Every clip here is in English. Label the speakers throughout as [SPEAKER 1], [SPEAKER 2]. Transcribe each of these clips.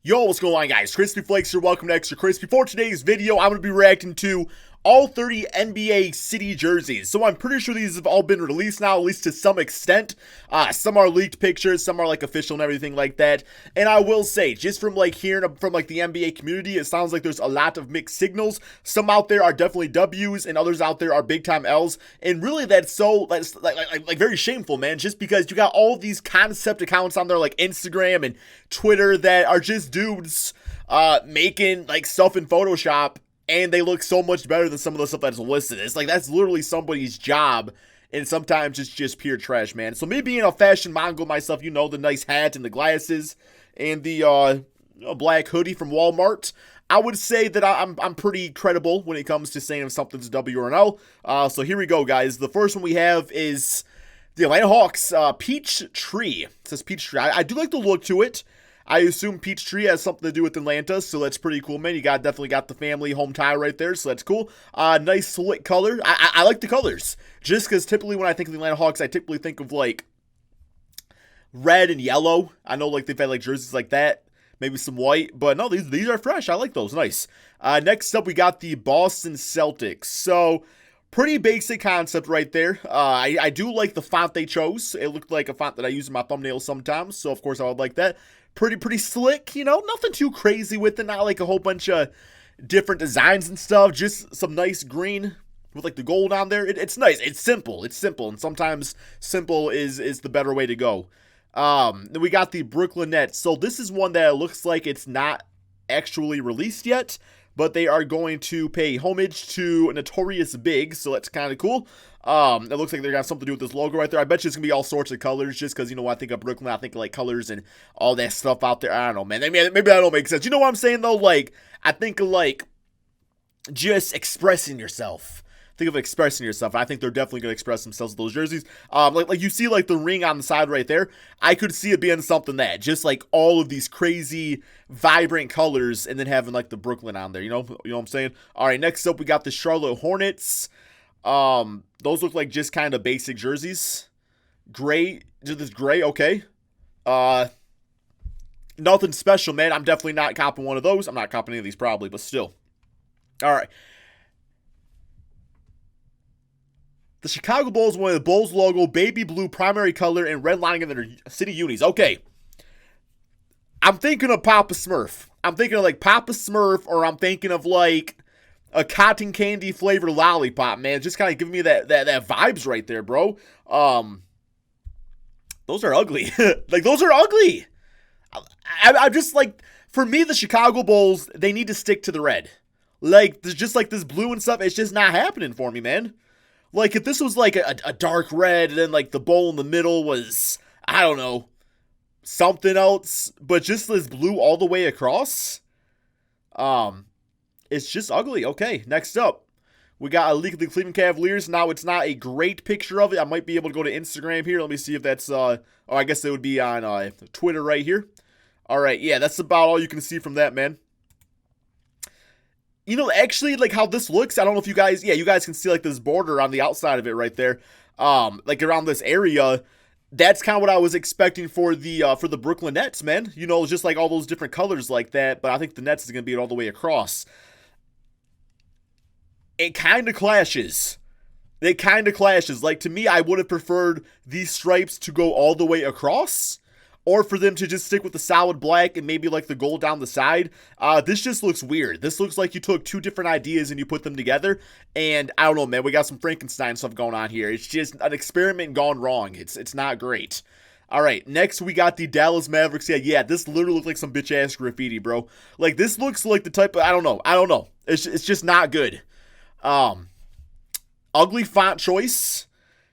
[SPEAKER 1] Yo, what's going on, guys? Crispy Flakes here. Welcome to Extra Crispy. For today's video, I'm going to be reacting to all 30 NBA City jerseys. So I'm pretty sure these have all been released now, at least to some extent. Some are leaked pictures, some are like official and everything like that. And I will say, just from like hearing from like the NBA community, it sounds like there's a lot of mixed signals. Some out there are definitely W's, and others out there are big time L's. And really, that's like very shameful, man. Just because you got all these concept accounts on there, like Instagram and Twitter, that are just dudes making like stuff in Photoshop, and they look so much better than some of the stuff that's listed. It's like that's literally somebody's job, and sometimes it's just pure trash, man. So me being a fashion mongo myself, you know, the nice hat and the glasses and the black hoodie from Walmart, I would say that I'm pretty credible when it comes to saying if something's a W or an L. So here we go, guys. The first one we have is the Atlanta Hawks, Peach Tree. It says Peach Tree. I do like the look to it. I assume Peachtree has something to do with Atlanta, so that's pretty cool, man. You definitely got the family home tie right there, so that's cool. Nice slick color. I like the colors, just because typically when I think of the Atlanta Hawks, I typically think of like red and yellow. I know like they've had like jerseys like that, maybe some white, but no, these are fresh. I like those. Nice. Next up, we got the Boston Celtics. So pretty basic concept right there. I do like the font they chose. It looked like a font that I use in my thumbnails sometimes, so of course I would like that. Pretty slick, you know, nothing too crazy with it, not like a whole bunch of different designs and stuff, just some nice green with like the gold on there. It's nice, it's simple, and sometimes simple is the better way to go. Then we got the Brooklyn Nets. So this is one that looks like it's not actually released yet, but they are going to pay homage to Notorious Big, so that's kind of cool. It looks like they got something to do with this logo right there. I bet you it's going to be all sorts of colors, just because, you know, when I think of Brooklyn, I think of, like, colors and all that stuff out there. I don't know, man. Maybe that don't make sense. You know what I'm saying, though? Like, I think of, like, just expressing yourself. Think of expressing yourself. I think they're definitely going to express themselves with those jerseys. Like you see like the ring on the side right there. I could see it being something that just like all of these crazy vibrant colors, and then having like the Brooklyn on there. You know what I'm saying? All right, next up we got the Charlotte Hornets. Those look like just kind of basic jerseys. Gray, just this gray. Okay. Nothing special, man. I'm definitely not copping one of those. I'm not copping any of these probably, but still. All right. The Chicago Bulls wanted the Bulls logo, baby blue primary color, and red lining in their city unis. Okay. I'm thinking of Papa Smurf. I'm thinking of like Papa Smurf, or I'm thinking of like a cotton candy flavored lollipop, man. Just kind of giving me that vibes right there, bro. Those are ugly. Like, those are ugly. I'm just like, for me, the Chicago Bulls, they need to stick to the red. Like, there's just like this blue and stuff. It's just not happening for me, man. Like, if this was, like, a dark red, and then, like, the bowl in the middle was, I don't know, something else, but just this blue all the way across, it's just ugly. Okay, next up, we got a leak of the Cleveland Cavaliers. Now, it's not a great picture of it. I might be able to go to Instagram here. Let me see if that's, I guess it would be on Twitter right here. All right, yeah, that's about all you can see from that, man. You know, actually, like how this looks, I don't know if you guys, yeah, you guys can see like this border on the outside of it right there, like around this area. That's kind of what I was expecting for the Brooklyn Nets, man. You know, just like all those different colors like that, but I think the Nets is going to be it all the way across. It kind of clashes. It kind of clashes. Like, to me, I would have preferred these stripes to go all the way across, or for them to just stick with the solid black and maybe like the gold down the side. This just looks weird. This looks like you took two different ideas and you put them together. And I don't know, man. We got some Frankenstein stuff going on here. It's just an experiment gone wrong. It's not great. All right, next we got the Dallas Mavericks. Yeah, this literally looks like some bitch-ass graffiti, bro. Like, this looks like the type of, I don't know. It's just not good. Ugly font choice.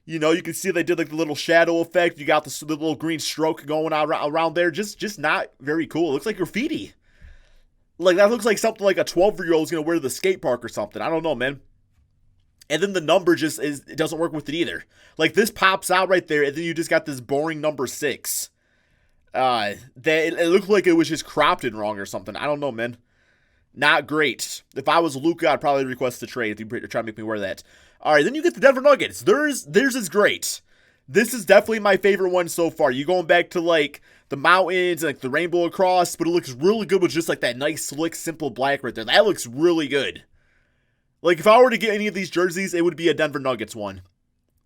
[SPEAKER 1] You know, you can see they did like the little shadow effect. You got the little green stroke going on around there. Just not very cool. It looks like graffiti. Like, that looks like something like a 12-year-old is going to wear to the skate park or something. I don't know, man. And then the number it doesn't work with it either. Like, this pops out right there, and then you just got this boring number 6. It looked like it was just cropped in wrong or something. I don't know, man. Not great. If I was Luka, I'd probably request a trade if you're trying to make me wear that. All right, then you get the Denver Nuggets. Theirs is great. This is definitely my favorite one so far. You going back to, like, the mountains, like the rainbow across, but it looks really good with just like that nice, slick, simple black right there. That looks really good. Like if I were to get any of these jerseys, it would be a Denver Nuggets one.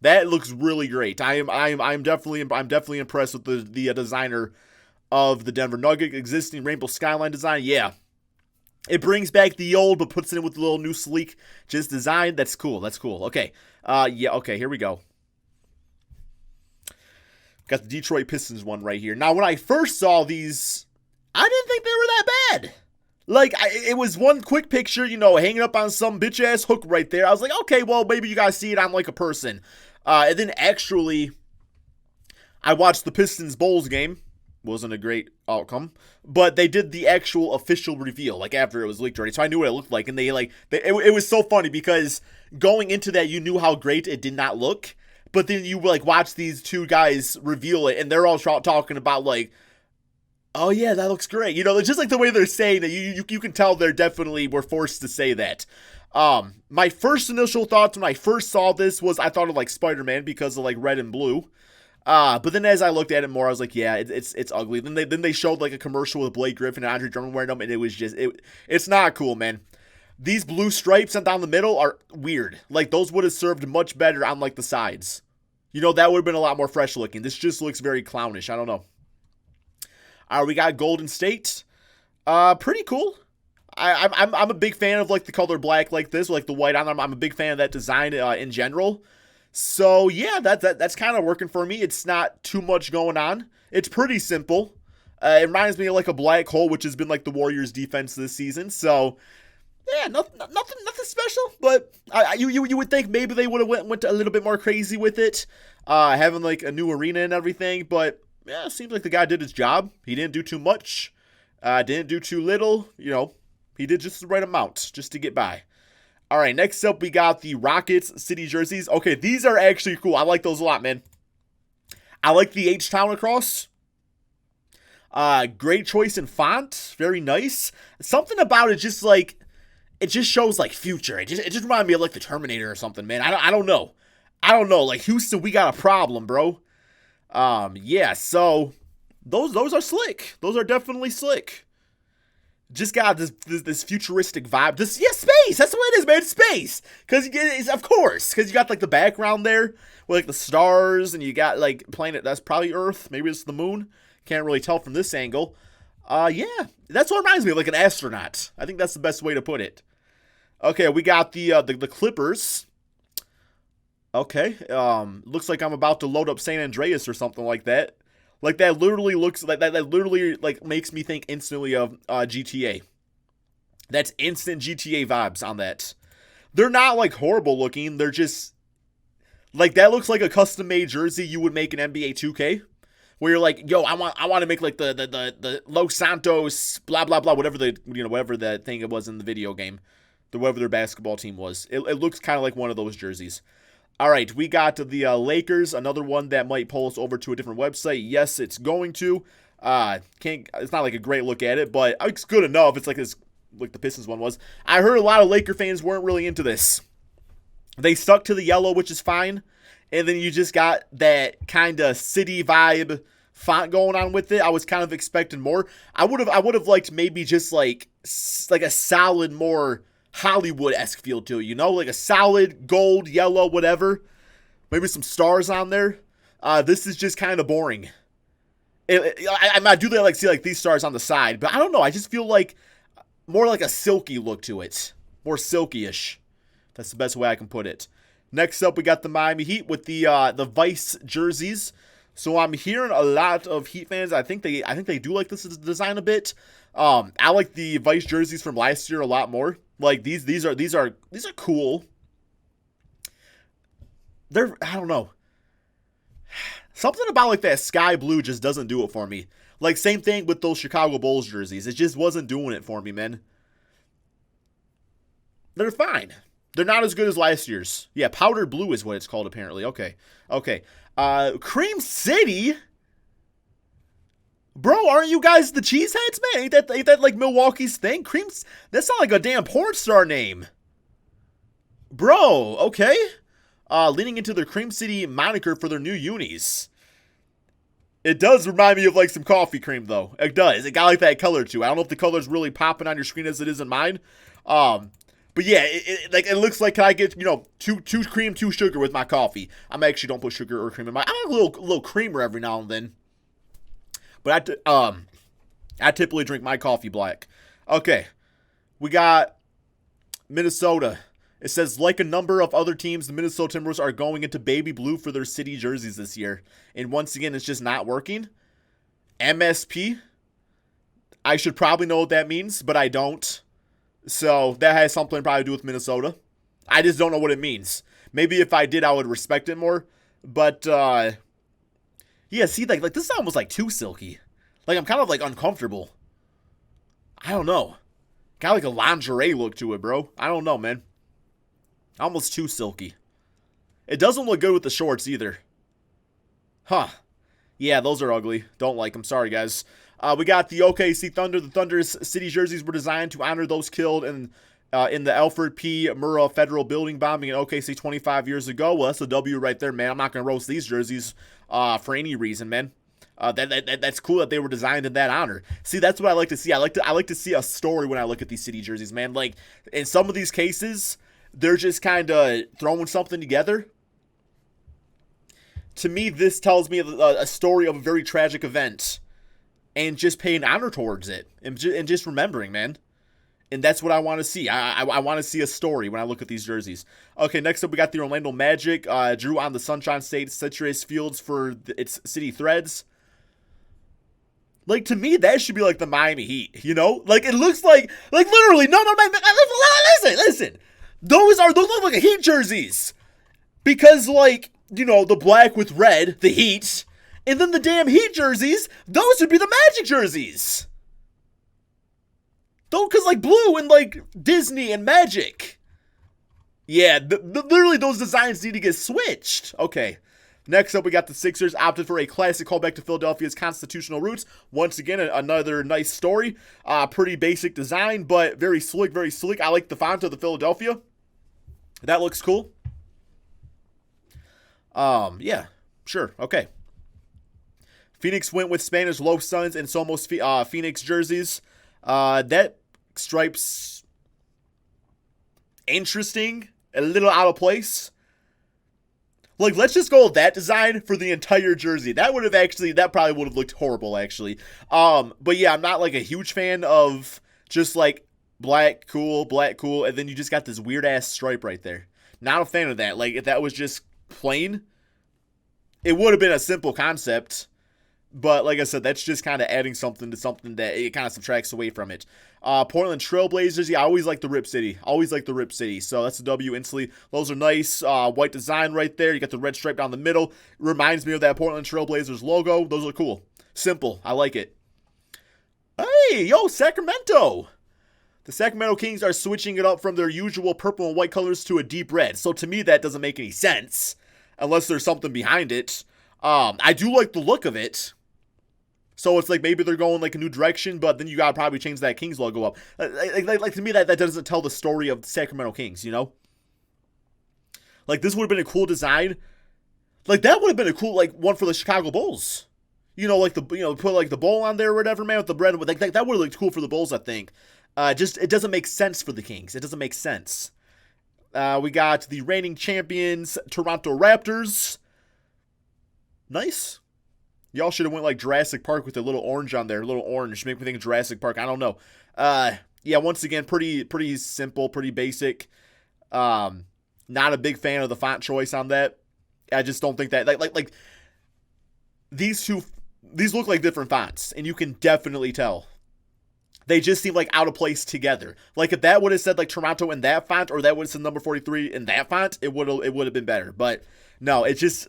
[SPEAKER 1] That looks really great. I'm definitely impressed with the designer of the Denver Nuggets existing rainbow skyline design. Yeah. It brings back the old, but puts it in with a little new sleek just design. That's cool. That's cool. Okay. Yeah, okay, here we go. Got the Detroit Pistons one right here. Now, when I first saw these, I didn't think they were that bad. Like, it was one quick picture, you know, hanging up on some bitch-ass hook right there. I was like, okay, well, maybe you guys see it on, like, a person. And then, actually, I watched the Pistons Bulls game. Wasn't a great outcome. But they did the actual official reveal, like, after it was leaked already. So I knew what it looked like. And it was so funny because going into that, you knew how great it did not look. But then you, like, watch these two guys reveal it, and they're all talking about, like, oh, yeah, that looks great. You know, it's just like the way they're saying that. You can tell they're definitely were forced to say that. My first initial thoughts when I first saw this was I thought of, like, Spider-Man because of, like, red and blue. But then as I looked at it more, I was like, yeah, it's ugly. Then they showed, like, a commercial with Blake Griffin and Andre Drummond wearing them, and it was just, it's not cool, man. These blue stripes down the middle are weird. Like, those would have served much better on, like, the sides. You know, that would have been a lot more fresh looking. This just looks very clownish. I don't know. We got Golden State. Pretty cool. I'm a big fan of, like, the color black like this, like the white on them. I'm a big fan of that design in general. So, yeah, that's kind of working for me. It's not too much going on. It's pretty simple. It reminds me of, like, a black hole, which has been, like, the Warriors' defense this season. So, yeah, nothing special, but you would think maybe they would have went a little bit more crazy with it, having like a new arena and everything. But yeah, it seems like the guy did his job. He didn't do too much, didn't do too little. You know, he did just the right amount just to get by. All right, next up we got the Rockets City jerseys. Okay, these are actually cool. I like those a lot, man. I like the H-Town across. Great choice in font, very nice. Something about it just like. It just shows, like, future. It just reminded me of, like, the Terminator or something, man. I don't know. Like, Houston, we got a problem, bro. Yeah, so those are slick. Those are definitely slick. Just got this futuristic vibe. Space. That's what it is, man. Space. Of course. Because you got, like, the background there with, like, the stars, and you got, like, planet. That's probably Earth. Maybe it's the moon. Can't really tell from this angle. Yeah. That's what it reminds me of, like, an astronaut. I think that's the best way to put it. Okay, we got the Clippers. Okay, looks like I'm about to load up San Andreas or something like that. Like that literally looks like that literally like makes me think instantly of GTA. That's instant GTA vibes on that. They're not like horrible looking. They're just like that looks like a custom made jersey you would make in NBA 2K. Where you're like, yo, I want to make like the Los Santos blah blah blah whatever the thing it was in the video game. Whatever their basketball team was. It looks kind of like one of those jerseys. All right, we got the Lakers, another one that might pull us over to a different website. Yes, it's going to. It's not like a great look at it, but it's good enough. It's like the Pistons one was. I heard a lot of Laker fans weren't really into this. They stuck to the yellow, which is fine, and then you just got that kind of city vibe font going on with it. I was kind of expecting more. I would have liked maybe just like a solid more Hollywood-esque feel to it, you know, like a solid gold, yellow, whatever. Maybe some stars on there. This is just kind of boring. I do like see like these stars on the side, but I don't know. I just feel like more like a silky look to it, more silky-ish. That's the best way I can put it. Next up, we got the Miami Heat with the Vice jerseys. So I'm hearing a lot of Heat fans. I think they do like this design a bit. I like the Vice jerseys from last year a lot more. Like these are cool. I don't know. Something about like that sky blue just doesn't do it for me. Like same thing with those Chicago Bulls jerseys. It just wasn't doing it for me, man. They're fine. They're not as good as last year's. Yeah, powdered blue is what it's called apparently. Okay. Cream City. Bro, aren't you guys the Cheeseheads, man? Ain't that like Milwaukee's thing? That's not like a damn porn star name. Bro, okay. Leaning into their Cream City moniker for their new unis. It does remind me of like some coffee cream though. It does. It got like that color too. I don't know if the color's really popping on your screen as it is in mine. But yeah, it looks like, can I get, two cream, two sugar with my coffee? I actually don't put sugar or cream in my. I have a little creamer every now and then. But I typically drink my coffee black. Okay, we got Minnesota. It says, like a number of other teams, the Minnesota Timberwolves are going into baby blue for their city jerseys this year. And once again, it's just not working. MSP. I should probably know what that means, but I don't. So that has something probably to do with Minnesota. I just don't know what it means. Maybe if I did, I would respect it more. But, yeah, see, like this is almost like too silky. Like, I'm kind of, like, uncomfortable. I don't know. Got, like, a lingerie look to it, bro. I don't know, man. Almost too silky. It doesn't look good with the shorts either. Huh. Yeah, those are ugly. Don't like them. Sorry, guys. We got the OKC Thunder. The Thunder's city jerseys were designed to honor those killed in the Alfred P. Murrah Federal Building bombing in OKC 25 years ago. Well, that's a W right there, man. I'm not going to roast these jerseys for any reason, man. That's cool that they were designed in that honor. See, that's what I like to see. I like to see a story when I look at these city jerseys, man. Like, in some of these cases, they're just kind of throwing something together. To me, this tells me a story of a very tragic event and just paying honor towards it and just remembering, man. And that's what I want to see. I want to see a story when I look at these jerseys. Okay, next up we got the Orlando Magic. Drew on the Sunshine State Citrus Fields for its city threads. Like, to me, that should be like the Miami Heat, you know? Like, it looks like literally, no, listen. Those look like Heat jerseys. Because, like, the black with red, the Heat, and then the damn Heat jerseys, those would be the Magic jerseys. Though, because, like, blue and, like, Disney and Magic. Yeah, literally those designs need to get switched. Okay. Next up, we got the Sixers opted for a classic callback to Philadelphia's constitutional roots. Once again, another nice story. Pretty basic design, but very slick, very sleek. I like the font of the Philadelphia. That looks cool. Yeah, sure, okay. Phoenix went with Spanish Los Suns and Somos Phoenix jerseys. That stripe's interesting, a little out of place. Like, let's just go with that design for the entire jersey. That probably would have looked horrible, actually. But yeah, I'm not, like, a huge fan of just, like, black, cool, and then you just got this weird-ass stripe right there. Not a fan of that. Like, if that was just plain, it would have been a simple concept. But like I said, that's just kind of adding something to something that it kind of subtracts away from it. Portland Trailblazers, yeah, I always like the Rip City. So that's a W instantly. Those are nice. White design right there. You got the red stripe down the middle. Reminds me of that Portland Trailblazers logo. Those are cool. Simple. I like it. Hey, yo, Sacramento. The Sacramento Kings are switching it up from their usual purple and white colors to a deep red. So to me, that doesn't make any sense unless there's something behind it. I do like the look of it. So it's like maybe they're going like a new direction, but then you gotta probably change that Kings logo up. Like to me, that doesn't tell the story of the Sacramento Kings, you know? Like, this would have been a cool design. Like, that would have been a cool, like, one for the Chicago Bulls. Like put like the bowl on there or whatever, man, with the bread. Like, that would have looked cool for the Bulls, I think. Just, it doesn't make sense for the Kings. It doesn't make sense. We got the reigning champions, Toronto Raptors. Nice. Y'all should have went like Jurassic Park with a little orange on there. A little orange. Make me think of Jurassic Park. I don't know. Yeah, once again, pretty simple, pretty basic. Not a big fan of the font choice on that. I just don't think that like these look like different fonts, and you can definitely tell. They just seem like out of place together. Like, if that would have said like Toronto in that font, or that would have said number 43 in that font, it would have been better. But no, it's just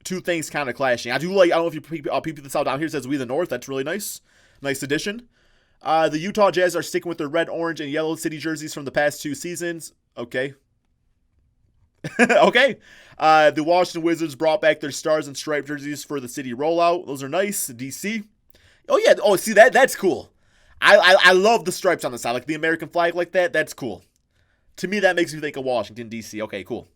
[SPEAKER 1] two things kind of clashing. I do like, I don't know if you peep this out down here. It says "We the North." That's really nice. Nice addition. The Utah Jazz are sticking with their red, orange, and yellow city jerseys from the past 2 seasons. Okay. Okay. The Washington Wizards brought back their stars and striped jerseys for the city rollout. Those are nice. DC. Oh, yeah. Oh, see, that's cool. I love the stripes on the side. Like the American flag like that. That's cool. To me, that makes me think of Washington, D.C. Okay, cool.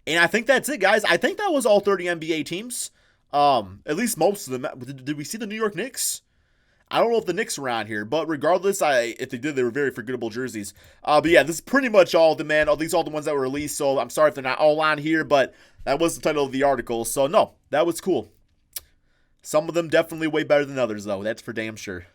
[SPEAKER 1] And I think that's it, guys. I think that was all 30 NBA teams. At least most of them. Did we see the New York Knicks? I don't know if the Knicks were on here, but regardless, if they did, they were very forgettable jerseys. But yeah, this is pretty much all of them, man. These are all the ones that were released, so I'm sorry if they're not all on here, but that was the title of the article. So no, that was cool. Some of them definitely way better than others, though. That's for damn sure.